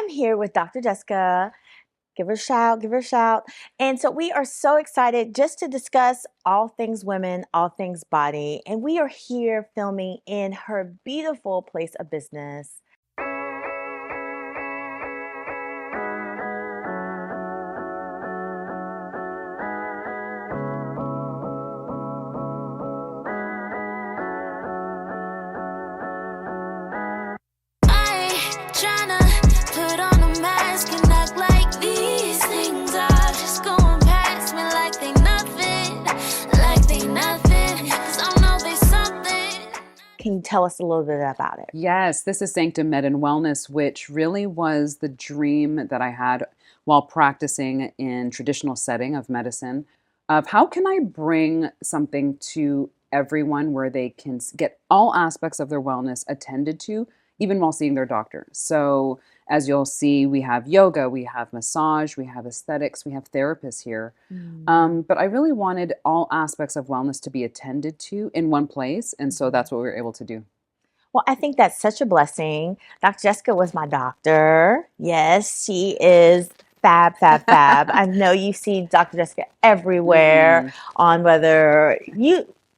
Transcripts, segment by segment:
I'm here with Dr. Jessica. Give her a shout, give her a shout. And so we are so excited just to discuss all things women, all things body. And we are here filming in her beautiful place of business. Can you tell us a little bit about it? Yes, this is Sanctum Med and Wellness, which really was the dream that I had while practicing in traditional setting of medicine of how can I bring something to everyone where they can get all aspects of their wellness attended to, even while seeing their doctor. So as you'll see, we have yoga, we have massage, we have aesthetics, we have therapists here. But I really wanted all aspects of wellness to be attended to in one place. And so that's what we were able to do. Well, I think that's such a blessing. Dr. Jessica was my doctor. Yes, she is fab, fab, fab. I know you see Dr. Jessica everywhere on whether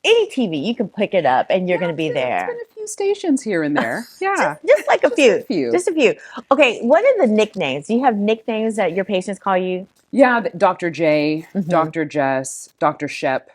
any TV, you can pick it up and you're going to be It's there. been a few stations here and there. Yeah. Just like a few. A few. Just a few. Okay, what are the nicknames? Do you have nicknames that your patients call you? Yeah, Dr. J, Dr. Jess, Dr. Shep.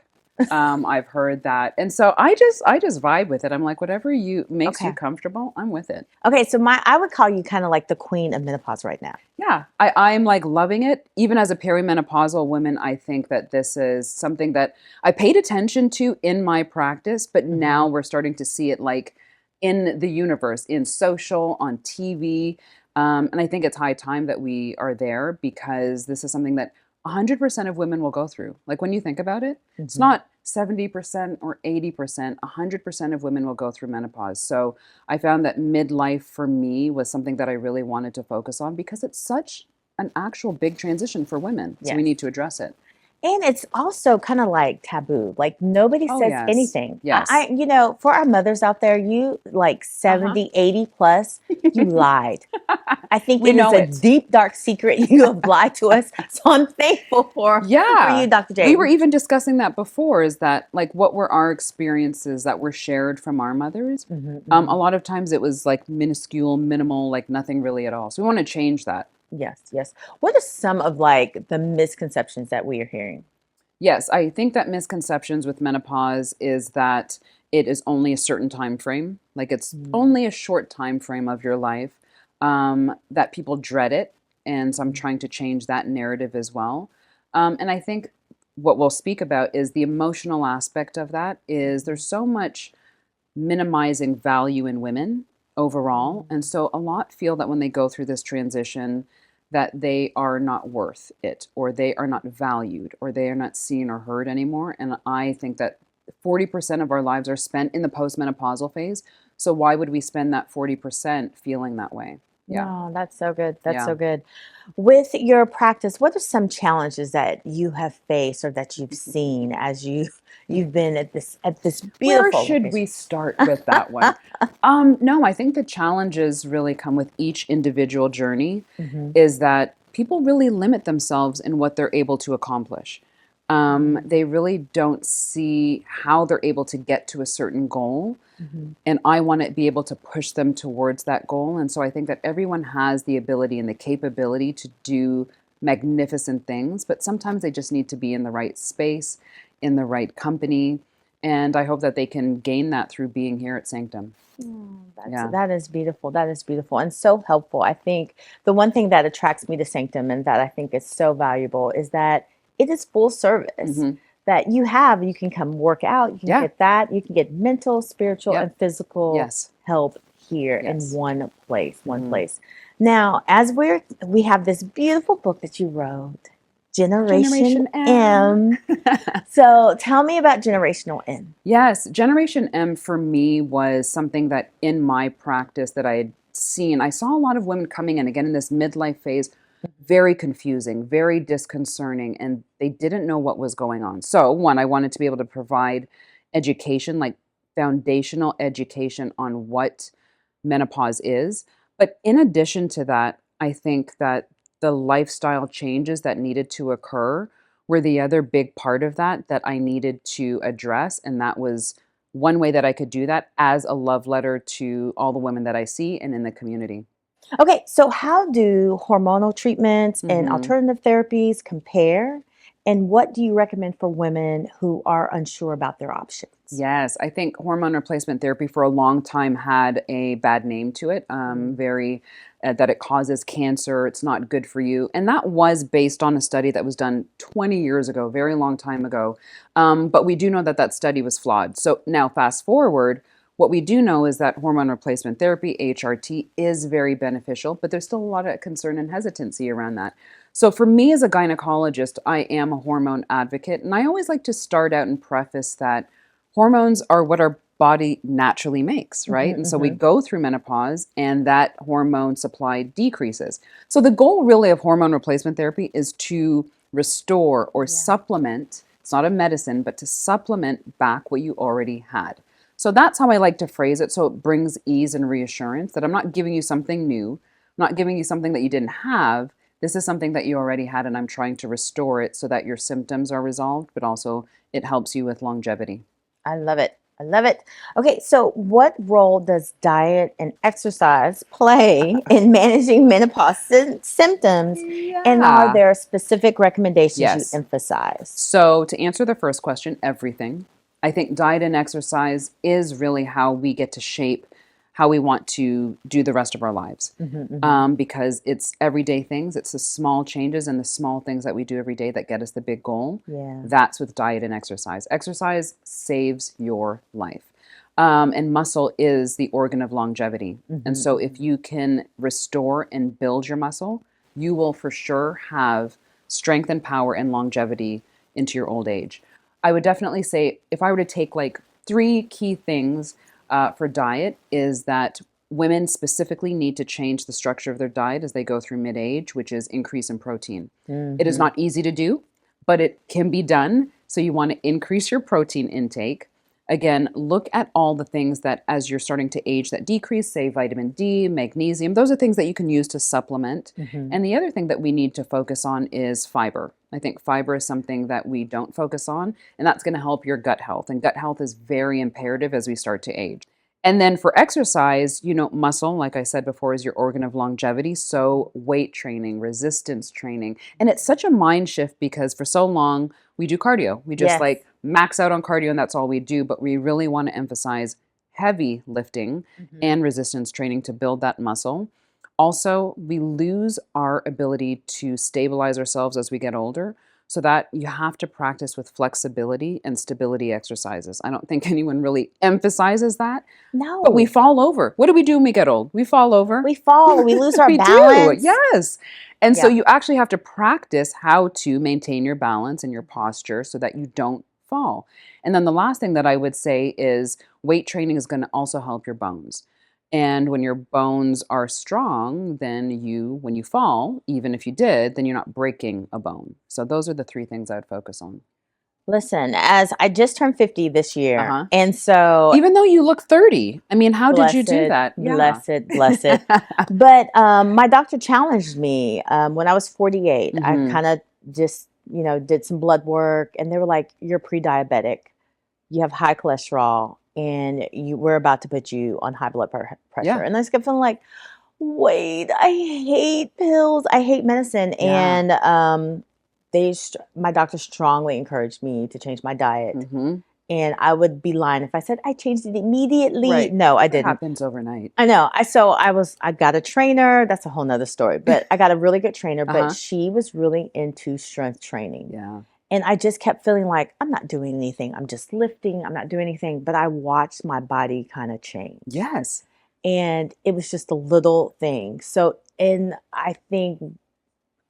I've heard that. And so I just vibe with it. I'm like, whatever you makes you comfortable, I'm with it. Okay, so I would call you kind of like the queen of menopause right now. Yeah, I'm like loving it. Even as a perimenopausal woman, I think that this is something that I paid attention to in my practice, but now we're starting to see it like in the universe, in social, on TV. And I think it's high time that we are there because this is something that 100% of women will go through. Like when you think about it, it's not 70% or 80%, 100% of women will go through menopause. So I found that midlife for me was something that I really wanted to focus on because it's such an actual big transition for women. So we need to address it. And it's also kind of like taboo. Like nobody says anything. Yes. For our mothers out there, you like 70, 80 plus, you lied. I think it is a deep, dark secret you have lied to us. So I'm thankful for you, Dr. J. We were even discussing that before, is that like what were our experiences that were shared from our mothers? A lot of times it was like minuscule, minimal, like nothing really at all. So we want to change that. Yes, yes. What are some of like the misconceptions that we are hearing? Yes, I think that misconceptions with menopause is that it is only a certain time frame, like it's only a short time frame of your life, that people dread it. And so I'm trying to change that narrative as well. And I think what we'll speak about is the emotional aspect of that is there's so much minimizing value in women overall. And so a lot feel that when they go through this transition, that they are not worth it, or they are not valued, or they are not seen or heard anymore. And I think that 40% of our lives are spent in the postmenopausal phase. So why would we spend that 40% feeling that way? Yeah. No, that's so good. That's so good. With your practice, what are some challenges that you have faced or that you've seen as you've been at this beautiful Where should location? we start with that one? No, I think the challenges really come with each individual journey is that people really limit themselves in what they're able to accomplish. They really don't see how they're able to get to a certain goal. And I want to be able to push them towards that goal. And so I think that everyone has the ability and the capability to do magnificent things, but sometimes they just need to be in the right space, in the right company. And I hope that they can gain that through being here at Sanctum. That is beautiful. That is beautiful and so helpful. I think the one thing that attracts me to Sanctum and that I think is so valuable is that it is full service. That you can come work out, you can get that, you can get mental, spiritual, and physical help here in one place, Now, as we have this beautiful book that you wrote, Generation M. So tell me about Generational M. Yes, Generation M for me was something that in my practice that I had seen, I saw a lot of women coming in, again, in this midlife phase, very confusing, very disconcerting, and they didn't know what was going on. So one, I wanted to be able to provide education, like foundational education on what menopause is. But in addition to that, I think that the lifestyle changes that needed to occur were the other big part of that that I needed to address. And that was one way that I could do that as a love letter to all the women that I see and in the community. Okay, so how do hormonal treatments and Hmm. alternative therapies compare? And what do you recommend for women who are unsure about their options? Yes, I think hormone replacement therapy for a long time had a bad name to it. Mm. Very that it causes cancer. It's not good for you, and that was based on a study that was done 20 years ago, very long time ago. But we do know that that study was flawed. So now, fast forward, what we do know is that hormone replacement therapy (HRT) is very beneficial, but there's still a lot of concern and hesitancy around that. So for me as a gynecologist, I am a hormone advocate, and I always like to start out and preface that hormones are what our body naturally makes, right? And so we Hmm. go through menopause and that hormone supply decreases. So the goal really of hormone replacement therapy is to restore or Yeah. supplement, it's not a medicine, but to supplement back what you already had. So that's how I like to phrase it. So it brings ease and reassurance that I'm not giving you something new, I'm not giving you something that you didn't have. This is something that you already had, and I'm trying to restore it so that your symptoms are resolved, but also it helps you with longevity. I love it. I love it. Okay, so what role does diet and exercise play in managing menopause symptoms? And are Yeah. there specific recommendations you Yes. emphasize? So, to answer the first question, everything. I think diet and exercise is really how we get to shape how we want to do the rest of our lives. Hmm. Hmm. Because it's everyday things, it's the small changes and the small things that we do every day that get us the big goal. Yeah. That's with diet and exercise. Exercise saves your life. And muscle is the organ of longevity. And so, Hmm. if you can restore and build your muscle, you will for sure have strength and power and longevity into your old age. I would definitely say if I were to take like three key things for diet is that women specifically need to change the structure of their diet as they go through mid-age, which is increase in protein. It is Hmm. not easy to do, but it can be done. So you want to increase your protein intake. Again, look at all the things that as you're starting to age that decrease, say vitamin D, magnesium, those are things that you can use to supplement. Hmm. And the other thing that we need to focus on is fiber. I think fiber is something that we don't focus on, and that's going to help your gut health. And gut health is very imperative as we start to age. And then for exercise, muscle, like I said before, is your organ of longevity. So weight training, resistance training. And it's such a mind shift because for so long we do cardio. We just Yes. like max out on cardio and that's all we do. But we really want to emphasize heavy lifting Hmm. and resistance training to build that muscle. Also, we lose our ability to stabilize ourselves as we get older. So that you have to practice with flexibility and stability exercises. I don't think anyone really emphasizes that, but we No, fall over. What do we do when we get old? We fall over. we fall, we lose our We do, balance. yes. And so Yeah. you actually have to practice how to maintain your balance and your posture so that you don't fall. And then the last thing that I would say is weight training is going to also help your bones. And when your bones are strong, then when you fall, even if you did, then you're not breaking a bone. So those are the three things I would focus on. Listen, as I just turned 50 this Uh year, huh. and so Even though you look 30. I mean, how did you do blessed, that? Yeah. blessed, blessed. But my doctor challenged me when I was 48. I Hmm. kind of just, did some blood work, and they were like, "You're pre-diabetic. You have high cholesterol, and we're about to put you on high blood pressure." Yeah. And I just kept feeling like, wait, I hate pills. I hate medicine. Yeah. And my doctor strongly encouraged me to change my diet. Hmm. And I would be lying if I said I changed it immediately. Right. No, I It didn't. happens overnight. I know. I got a trainer. That's a whole nother story. But I got a really good trainer, Uh but huh. she was really into strength training. Yeah. And I just kept feeling like I'm not doing anything. I'm just lifting. I'm not doing anything. But I watched my body kind of change. Yes. And it was just a little thing. So, and I think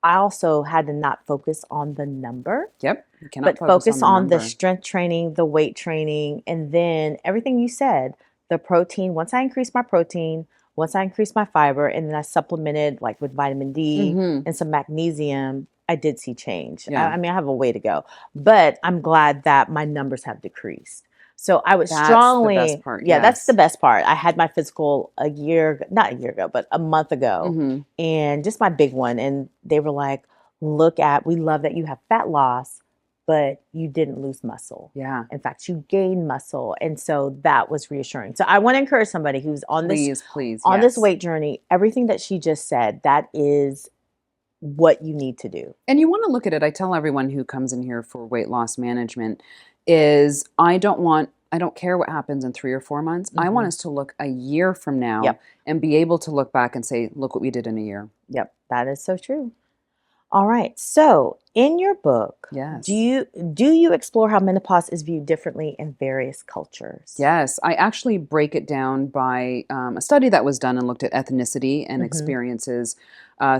I also had to not focus on the number, Yep. You cannot but focus on focus the on the number. strength training, the weight training, and then everything you said, the protein. Once I increased my protein, once I increased my fiber, and then I supplemented like with vitamin D Hmm. and some magnesium, I did see change. Yeah. I mean, I have a way to go, but I'm glad that my numbers have decreased. So I would That's the best strongly, part. yeah, that's the Yes. best part. I had my physical not a year ago, but a month ago, Hmm. and just my big one. And they were like, we love that you have fat loss, but you didn't lose muscle. Yeah. In fact, you gained muscle. And so that was reassuring. So I want to encourage somebody who's Please, please. on this Yes. weight journey, everything that she just said, that is what you need to do. And you want to look at it. I tell everyone who comes in here for weight loss management is I don't care what happens in 3 or 4 months. I want Hmm. us to look a year from now Yep. and be able to look back and say, look what we did in a year. Yep. That is so true. All right. So, in your book, Yes. do you explore how menopause is viewed differently in various cultures? Yes, I actually break it down by a study that was done and looked at ethnicity and Hmm. experiences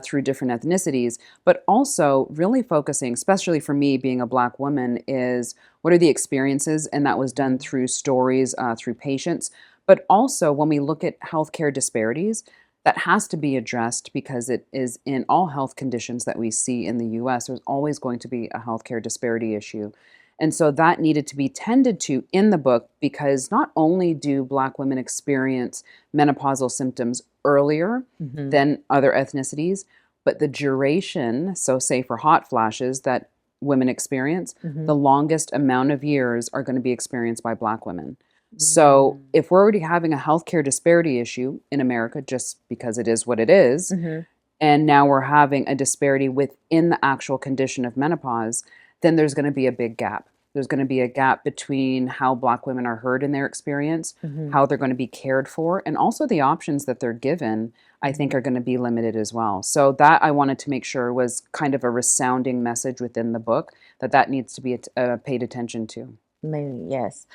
through different ethnicities, but also really focusing, especially for me being a Black woman, is what are the experiences? And that was done through stories, through patients. But also, when we look at healthcare disparities, that has to be addressed because it is in all health conditions that we see in the US, there's always going to be a healthcare disparity issue. And so that needed to be tended to in the book because not only do Black women experience menopausal symptoms earlier Hmm. than other ethnicities, but the duration, so say for hot flashes that women experience, Hmm. the longest amount of years are going to be experienced by Black women. So Mm. if we're already having a healthcare disparity issue in America, just because it is what it is, Hmm. and now we're having a disparity within the actual condition of menopause, then there's going to be a big gap. There's going to be a gap between how Black women are heard in their experience, Hmm. how they're going to be cared for, and also the options that they're given, I think, Hmm. are going to be limited as well. So, that I wanted to make sure was kind of a resounding message within the book that needs to be paid attention to. Maybe, yes.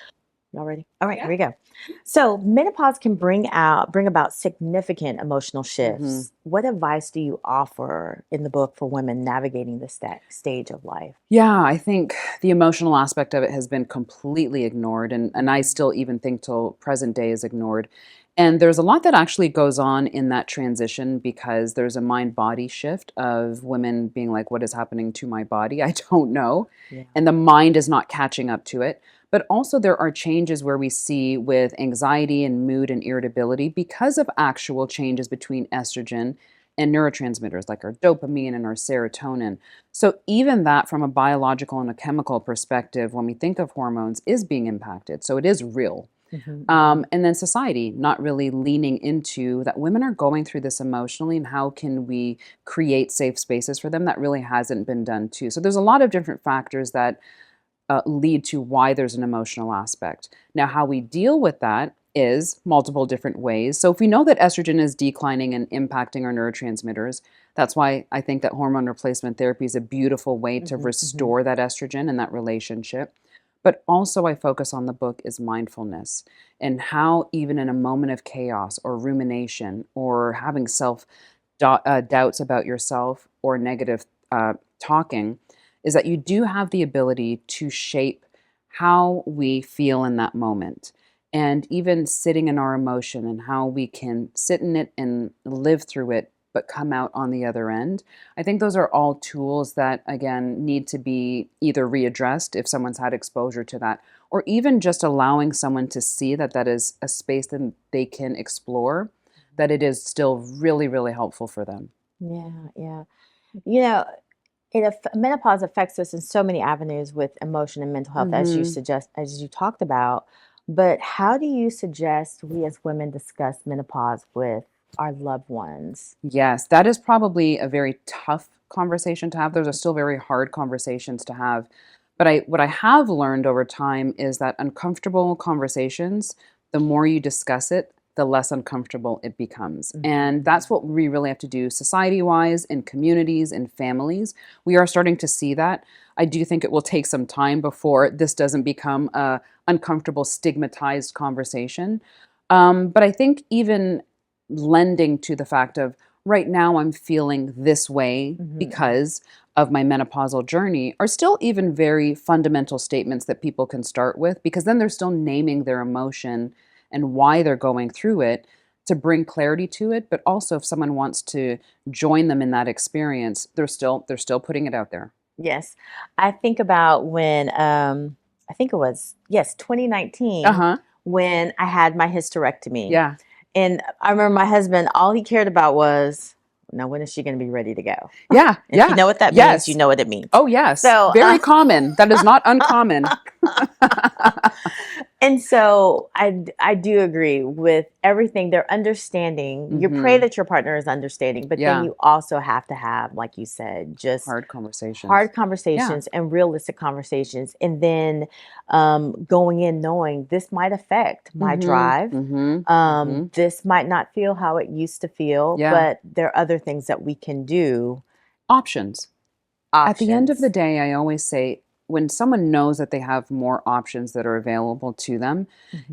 Y'all ready? All right, here Yeah. we go. So, menopause can bring about significant emotional Hmm. shifts. What advice do you offer in the book for women navigating this stage of life? Yeah, I think the emotional aspect of it has been completely ignored, and I Mhm. still even think till present day is ignored. And there's a lot that actually goes on in that transition because there's a mind body shift of women being like, what is happening to my body? I don't know. Yeah. And the mind is not catching up to it. But also, there are changes where we see with anxiety and mood and irritability because of actual changes between estrogen and neurotransmitters like our dopamine and our serotonin. So, even that from a biological and a chemical perspective, when we think of hormones, is being impacted. So, it is real. Hmm. Hmm. And then society not really leaning into that women are going through this emotionally and how can we create safe spaces for them. That really hasn't been done too. So, there's a lot of different factors that lead to why there's an emotional aspect. Now, how we deal with that is multiple different ways. So, if we know that estrogen is declining and impacting our neurotransmitters, that's why I think that hormone replacement therapy is a beautiful way to Hmm. Hmm. restore that estrogen and that relationship. But also, I focus on the book is mindfulness and how, even in a moment of chaos or rumination or having doubts about yourself or negative talking, is that you do have the ability to shape how we feel in that moment. And even sitting in our emotion and how we can sit in it and live through it, but come out on the other end. I think those are all tools that, again, need to be either readdressed if someone's had exposure to that, or even just allowing someone to see that that is a space that they can explore, that it is still really, really helpful for them. Yeah, yeah. You know, menopause affects us in so many avenues with emotion and mental health, Hmm. as you talked about. But how do you suggest we as women discuss menopause with our loved ones? Yes, that is probably a very tough conversation to have. Those are still very hard conversations to have. But what I have learned over time is that uncomfortable conversations, the more you discuss it, the less uncomfortable it becomes. And that's Mhm. what we really have to do society wise, in communities, in families. We are starting to see that. I do think it will take some time before this doesn't become a uncomfortable, stigmatized conversation. But I think even lending to the fact of right now I'm feeling this way Mhm. Mhm. because of my menopausal journey are still even very fundamental statements that people can start with because then they're still naming their emotion and why they're going through it to bring clarity to it, but also if someone wants to join them in that experience, they're still putting it out there. Yes. I think about when I think it was, yes, 2019 Uh-huh. when I had my hysterectomy. Yeah. And I remember my husband, all he cared about was, now when is she going to be ready to go? Yeah. And if you know what that means, you know what it means. Oh, yes. So very common. That is not uncommon. And so I do agree with everything. They're understanding. You pray that your partner is understanding, but then you also have to have, like you said, just hard conversations and realistic conversations. And then going in knowing this might affect my drive. This might not feel how it used to feel, but there are other things that we can do. Options. At the end of the day, I always say, when someone knows that they have more options that are available to them,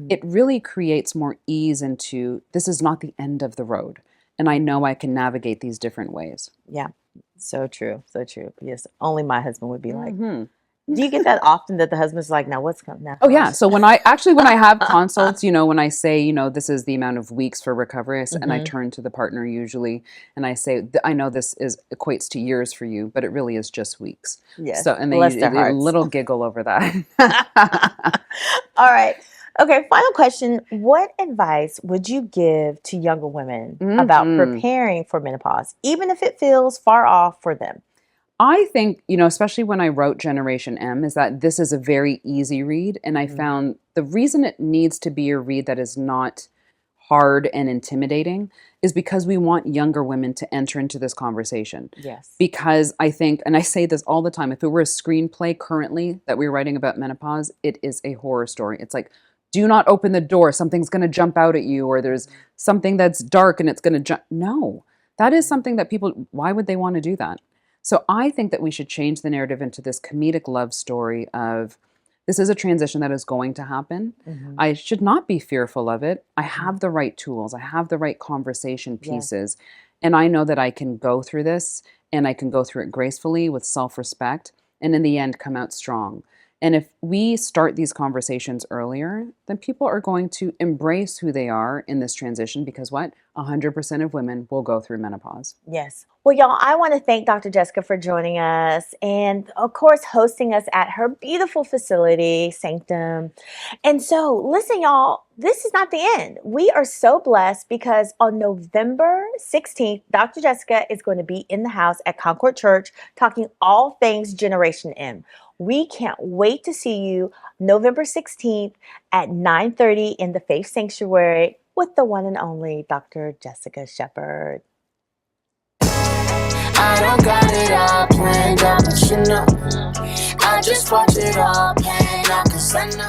it really creates more ease into, this is not the end of the road. And I know I can navigate these different ways. Yeah, so true, so true. Yes, only my husband would be like, do you get that often that the husband's like, now what's coming now? Oh, yeah. So when I have consults, when I say, this is the amount of weeks for recovery, and I turn to the partner usually, and I say, I know this equates to years for you, but it really is just weeks. Yes. So, and they a little giggle over that. All right. Okay. Final question. What advice would you give to younger women about preparing for menopause, even if it feels far off for them? I think, especially when I wrote Generation M, is that this is a very easy read. And I found the reason it needs to be a read that is not hard and intimidating is because we want younger women to enter into this conversation. Yes. Because I think, and I say this all the time, if it were a screenplay currently that we're writing about menopause, it is a horror story. It's like, do not open the door. Something's going to jump out at you, or there's something that's dark and it's going to jump. No, that is something that people, why would they want to do that? So I think that we should change the narrative into this comedic love story of, this is a transition that is going to happen. I should not be fearful of it. I have the right tools. I have the right conversation pieces. And I know that I can go through this, and I can go through it gracefully with self-respect, and in the end come out strong. And if we start these conversations earlier, then people are going to embrace who they are in this transition, because what? 100% of women will go through menopause. Yes. Well, y'all, I want to thank Dr. Jessica for joining us and, of course, hosting us at her beautiful facility, Sanctum. And so, listen, y'all, this is not the end. We are so blessed because on November 16th, Dr. Jessica is going to be in the house at Concord Church talking all things Generation M. We can't wait to see you November 16th at 9:30 in the Faith Sanctuary with the one and only Dr. Jessica Shepherd. I don't got it all planned out, but I just watch it all pan out, 'cause I know